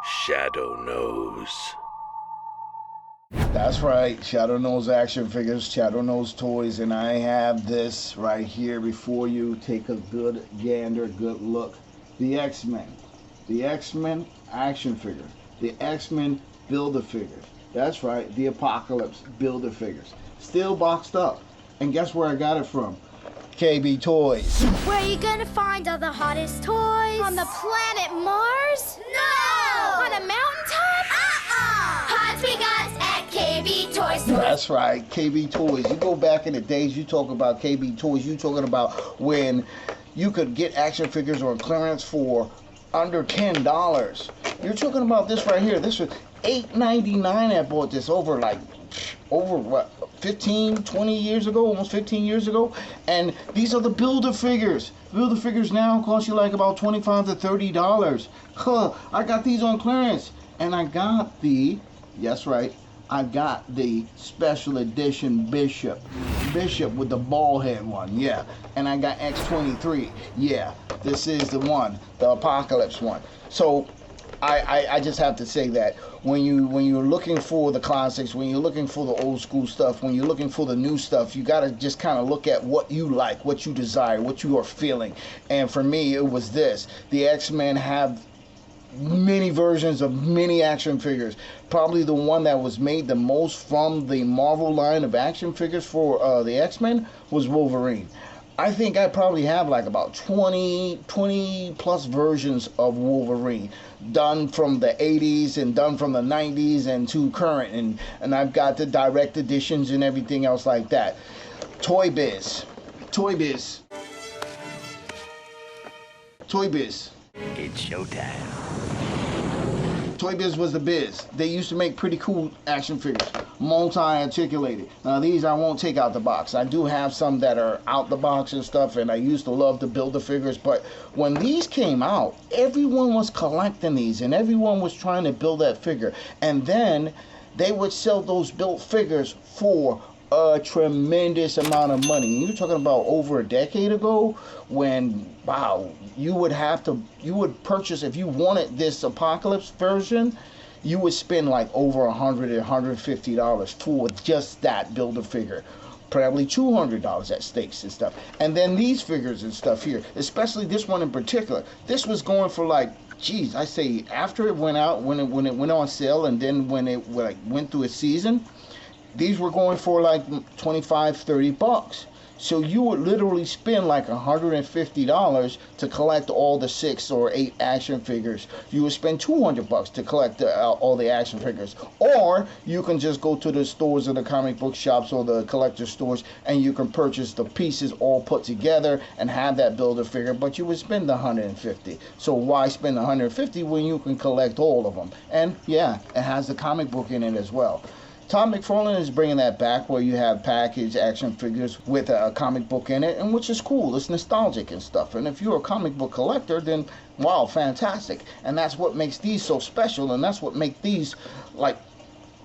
Shadow knows. That's right, Shadow knows action figures, Shadow knows toys, and I have this right here before you. Take a good gander, good look. The X-Men. The X-Men action figure. The X-Men Build-A-Figures. That's right, the Apocalypse Build-A-Figures. Still boxed up. And guess where I got it from? KB Toys. Where are you gonna find all the hottest toys? On the planet Mars? No! On a mountaintop? Hot we got at KB Toys. That's right, KB Toys. You go back in the days, you talk about KB Toys, you talking about when you could get action figures on clearance for under $10. You're talking about this right here. This was $8.99. I bought this over what, 15, 20 years ago, almost 15 years ago. And these are the Build-A-Figures. Build-A-Figures now cost you like about $25 to $30. Huh, I got these on clearance. And I got yes right, I got the special edition Bishop with the ball head one, yeah. And I got X-23, yeah. This is the one, the Apocalypse one. So I just have to say that when you're looking for the classics, when you're looking for the old school stuff, when you're looking for the new stuff, you got to just kind of look at what you like, what you desire, what you are feeling. And for me, it was this. The X-Men have many versions of many action figures. Probably the one that was made the most from the Marvel line of action figures for the X-Men was Wolverine. I think I probably have like about 20 plus versions of Wolverine, done from the 80s and done from the 90s and to current, and I've got the direct editions and everything else like that. Toy Biz. It's showtime. Toy Biz was the biz. They used to make pretty cool action figures, multi-articulated. Now these I won't take out the box. I do have some that are out the box and stuff, and I used to love to build the figures, but when these came out, everyone was collecting these, and everyone was trying to build that figure. And then they would sell those built figures for a tremendous amount of money. You're talking about over a decade ago when, wow, you would purchase, if you wanted this Apocalypse version, you would spend like over $100 $150 for just that Build-A-Figure. Probably $200 at stakes and stuff. And then these figures and stuff here, especially this one in particular, this was going for like, geez, I say after it went out, when it went on sale, and then when it went through a season, these were going for like 25, 30 bucks. So you would literally spend like $150 to collect all the 6 or 8 action figures. You would spend $200 to collect all the action figures. Or you can just go to the stores or the comic book shops or the collector stores, and you can purchase the pieces all put together and have that Build-A-Figure, but you would spend $150. So why spend $150 when you can collect all of them? And yeah, it has the comic book in it as well. Tom McFarlane is bringing that back, where you have packaged action figures with a comic book in it, and which is cool. It's nostalgic and stuff. And if you're a comic book collector, then wow, fantastic. And that's what makes these so special, and that's what makes these like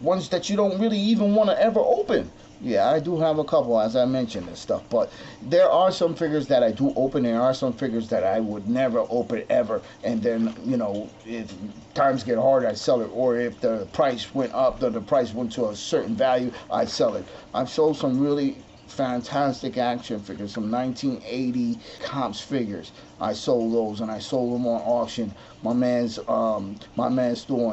ones that you don't really even want to ever open. Yeah, I do have a couple, as I mentioned, and stuff, but there are some figures that I do open. There are some figures that I would never open ever, and then, you know, if times get hard, I sell it, or if the price went up, the price went to a certain value, I sell it. I've sold some really fantastic action figures, some 1980 Cops figures. I sold those, and I sold them on auction. My man's store on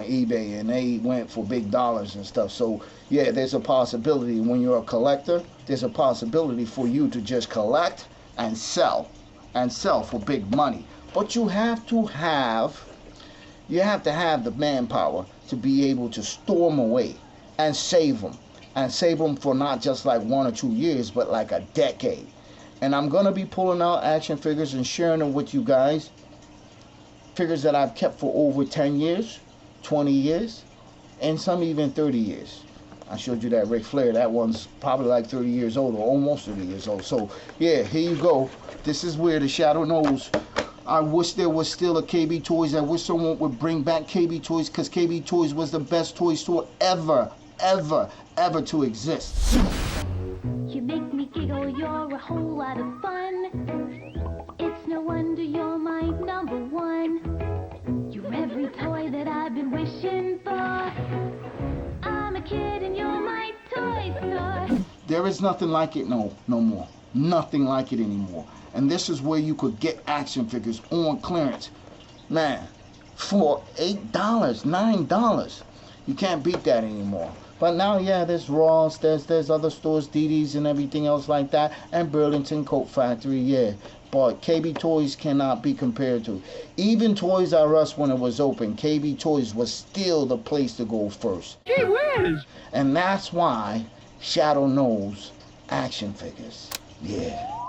eBay, and they went for big dollars and stuff. So yeah, there's a possibility when you're a collector, there's a possibility for you to just collect and sell for big money. But you have to have the manpower to be able to store them away and save them. And save them for not just like 1 or 2 years, but like a decade. And I'm going to be pulling out action figures and sharing them with you guys. Figures that I've kept for over 10 years, 20 years, and some even 30 years. I showed you that Ric Flair. That one's probably like 30 years old, or almost 30 years old. So yeah, here you go. This is where the Shadow knows. I wish there was still a KB Toys. I wish someone would bring back KB Toys, because KB Toys was the best toy store ever to exist. You make me giggle, you're a whole lot of fun. It's no wonder you're my number one. You're every toy that that I've been wishing for. I'm a kid and you're my toy store. There is nothing like it no more. Nothing like it anymore. And this is where you could get action figures on clearance. Man, for $8, $9. You can't beat that anymore. But now, yeah, there's Ross, there's other stores, DD's and everything else like that, and Burlington Coat Factory, yeah. But KB Toys cannot be compared to. Even Toys R Us, when it was open, KB Toys was still the place to go first. Gee whiz! And that's why Shadowe knows action figures. Yeah.